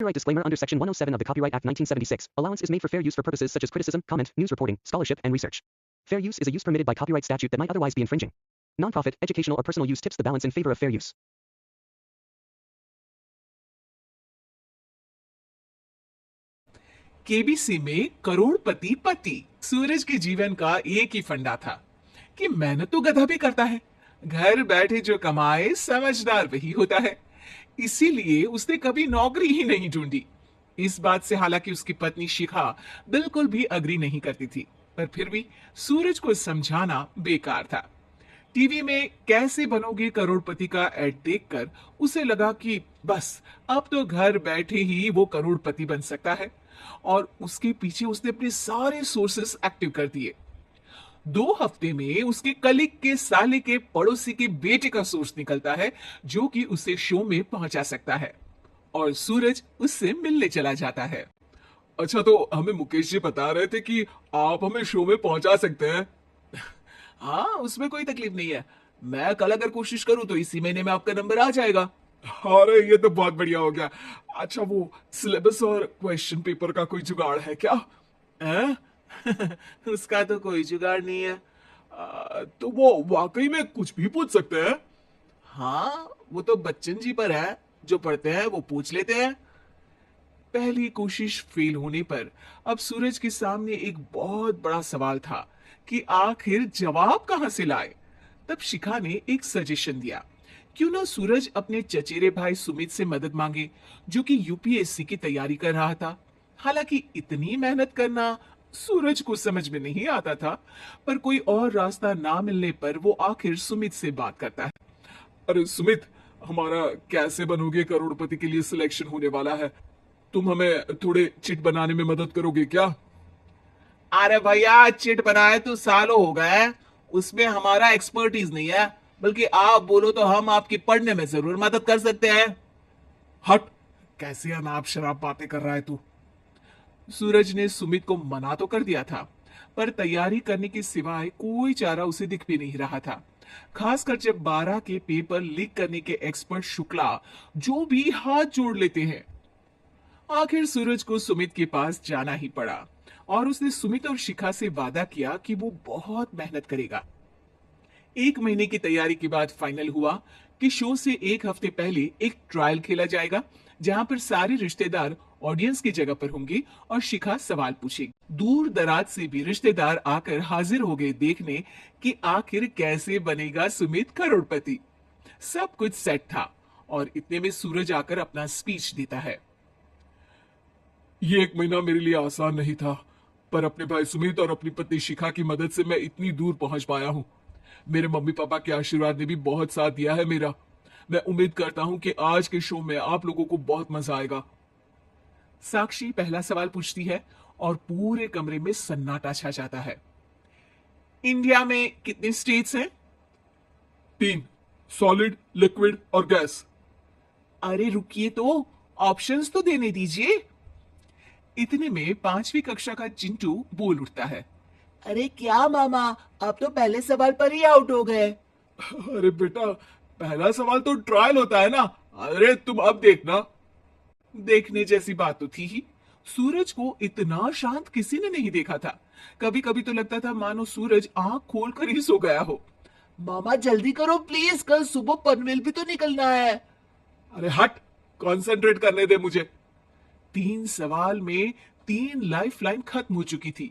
Copyright disclaimer under Section 107 of the Copyright Act 1976. Allowance is made for fair use for purposes such as criticism, comment, news reporting, scholarship, and research. Fair use is a use permitted by copyright statute that might otherwise be infringing. Nonprofit, educational, or personal use tips the balance in favor of fair use. KBC में करोड़पति पति सूरज के जीवन का एक ही फंडा था कि मेहनत तो गधा भी करता है, घर बैठे जो कमाए समझदार वही होता है। इसीलिए उसने कभी नौकरी ही नहीं ढूंढी। इस बात से हालांकि उसकी पत्नी शिखा बिल्कुल भी अग्री नहीं करती थी, पर फिर भी सूरज को समझाना बेकार था। टीवी में कैसे बनोगे करोड़पति का एड देखकर उसे लगा कि बस अब तो घर बैठे ही वो करोड़पति बन सकता है, और उसके पीछे उसने अपने सारे सोर्सेस एक्टिव कर दिए। 2 हफ्ते में उसके कलीग के साले के पड़ोसी के बेटे का सोर्स निकलता है जो कि उसे शो में पहुंचा सकता है, और सूरज उससे मिलने चला जाता है। अच्छा, तो हमें मुकेश जी बता रहे थे कि आप हमें शो में पहुंचा सकते हैं। हाँ, उसमें कोई तकलीफ नहीं है। मैं कल अगर कोशिश करूं तो इसी महीने में आपका नंबर आ जाएगा। अरे ये तो बहुत बढ़िया हो गया। अच्छा, वो सिलेबस और क्वेश्चन पेपर का कोई जुगाड़ है क्या? हैं? उसका तो कोई जुगाड़ नहीं है। तो वो वाकई में कुछ भी पूछ सकते हैं? हाँ, वो तो बच्चन जी पर है, जो पढ़ते हैं वो पूछ लेते हैं। पहली कोशिश फेल होने पर अब सूरज के सामने एक बहुत बड़ा सवाल था कि आखिर जवाब कहां से लाए। तब शिखा ने एक सजेशन दिया, क्यों ना सूरज अपने चचेरे भाई सुमित से मदद मांगे, जो कि यूपीएससी की तैयारी कर रहा था। हालांकि इतनी मेहनत करना सूरज को समझ में नहीं आता था, पर कोई और रास्ता ना मिलने पर वो आखिर सुमित से बात करता है। अरे सुमित, हमारा कैसे बनोगे करोड़पति के लिए सिलेक्शन होने वाला है, तुम हमें थोड़े चिट बनाने में मदद करोगे क्या? अरे भैया, चिट बनाए तो सालों हो गए, उसमें हमारा एक्सपर्टीज नहीं है, बल्कि आप बोलो तो हम आपकी पढ़ने में जरूर मदद कर सकते हैं। हट, कैसी अनाप शराब बातें कर रहा है तू। सूरज ने सुमित को मना तो कर दिया था, पर तैयारी करने के सिवाय कोई चारा उसे दिख भी नहीं रहा था, खासकर जब 12 के पेपर लीक करने के एक्सपर्ट शुक्ला जो भी हाथ जोड़ लेते हैं। आखिर सूरज को सुमित के पास जाना ही पड़ा, और उसने सुमित और शिखा से वादा किया कि वो बहुत मेहनत करेगा। 1 महीने की तैयारी के बाद फाइनल हुआ कि शो से 1 हफ्ते पहले एक ट्रायल खेला जाएगा, जहां पर सारे रिश्तेदार ऑडियंस की जगह पर होंगे और शिखा सवाल पूछेगी। दूर दराज से भी रिश्तेदार आकर हाजिर हो गए देखने कि आखिर कैसे बनेगा सुमित करोड़पति। सब कुछ सेट था, और इतने में सूरज आकर अपना स्पीच देता है। ये 1 महीना मेरे लिए आसान नहीं था, पर अपने भाई सुमित और अपनी पत्नी शिखा की मदद से मैं इतनी दूर पहुंच पाया हूं। मेरे मम्मी पापा के आशीर्वाद ने भी बहुत साथ दिया है मेरा। मैं उम्मीद करता हूं कि आज के शो में आप लोगों को बहुत मजा आएगा। साक्षी पहला सवाल पूछती है, और पूरे कमरे में सन्नाटा छा जाता है। इंडिया में कितने स्टेट्स हैं? 3, सॉलिड, लिक्विड और गैस। अरे रुकिए, तो ऑप्शंस तो देने दीजिए। इतने में 5वीं कक्षा का चिंटू बोल उठता है। अरे क्या मामा, आप तो पहले सवाल पर ही आउट हो गए। अरे बेटा, पहला सवाल तो ट्रायल होता है ना। अरे तुम अब देखना। देखने जैसी बात तो थी ही। सूरज को इतना शांत किसी ने नहीं देखा था। कभी कभी तो लगता था मानो सूरज आंख खोल कर ही सो गया हो। मामा जल्दी करो प्लीज, कल सुबह पनवेल भी तो निकलना है। अरे हट, कंसंट्रेट करने दे मुझे। 3 सवाल में 3 लाइफ लाइन खत्म हो चुकी थी,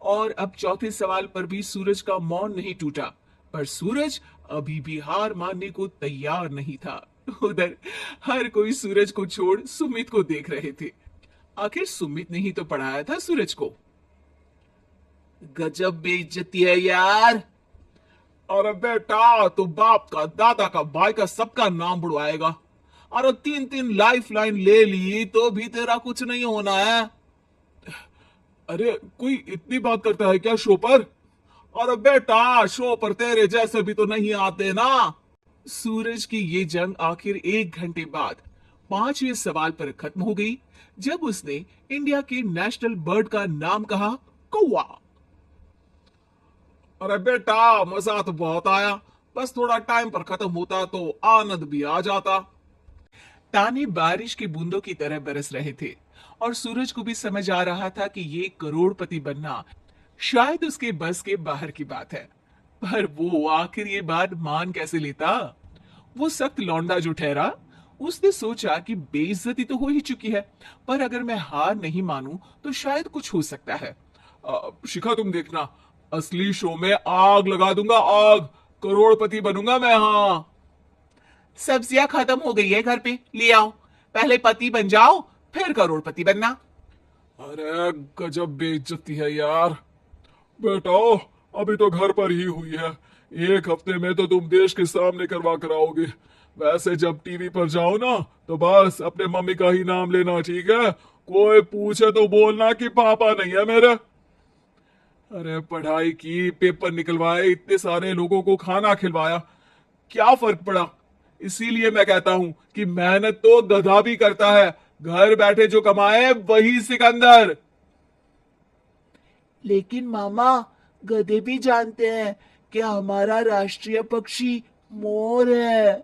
और अब चौथे सवाल पर भी सूरज का मौन नहीं टूटा, पर सूरज अभी भी हार मानने को तैयार नहीं था। उधर हर कोई सूरज को छोड़ सुमित को देख रहे थे। आखिर सुमित ने ही तो पढ़ाया था सूरज को। गजब बेइज्जती है यार। अरे बेटा, तो बाप का, दादा का, भाई का, सबका नाम बुड़वाएगा। अरे 3 लाइफ लाइन ले ली तो भी तेरा कुछ नहीं होना है। अरे कोई इतनी बात करता है क्या शो पर? अरे बेटा, शो पर तेरे जैसे भी तो नहीं आते ना। सूरज की ये जंग आखिर 1 घंटे बाद 5वें सवाल पर खत्म हो गई, जब उसने इंडिया के नेशनल बर्ड का नाम कहा, कौवा। अरे बेटा, मजा तो बहुत आया, बस थोड़ा टाइम पर खत्म होता तो आनंद भी आ जाता। ताने बारिश की बूंदों की तरह बरस रहे थे और सूरज को भी समझ आ रहा था कि ये करोड़पति बनना शायद उसके बस के बाहर की बात है। पर वो आखिर ये बात मान कैसे लेता? वो सख्त लौंडा जो ठहरा, उसने सोचा कि बेइज्जती तो हो ही चुकी है, पर अगर मैं हार नहीं मानूं तो शायद कुछ हो सकता है। शिखा तुम देखना, असली शो में आग लगा दूंगा, आग, करोड़पति बनूंगा मैं। हाँ, सब्जियां खत्म हो गई है घर पे, ले आओ। पहले पति बन जाओ, फिर करोड़पति बनना। अरे गजब बेइज्जती है यार। बेटा, अभी तो घर पर ही हुई है, 1 हफ्ते में तो तुम देश के सामने करवा कर आओगे। वैसे जब टीवी पर जाओ ना, तो बस अपने मम्मी का ही नाम लेना, ठीक है? कोई पूछे तो बोलना कि पापा नहीं है मेरे। अरे पढ़ाई की, पेपर निकलवाए, इतने सारे लोगों को खाना खिलवाया, क्या फर्क पड़ा? इसीलिए मैं कहता हूं कि मेहनत तो गधा भी करता है, घर बैठे जो कमाए वही सिकंदर। लेकिन मामा, गधे भी जानते हैं कि हमारा राष्ट्रीय पक्षी मोर है।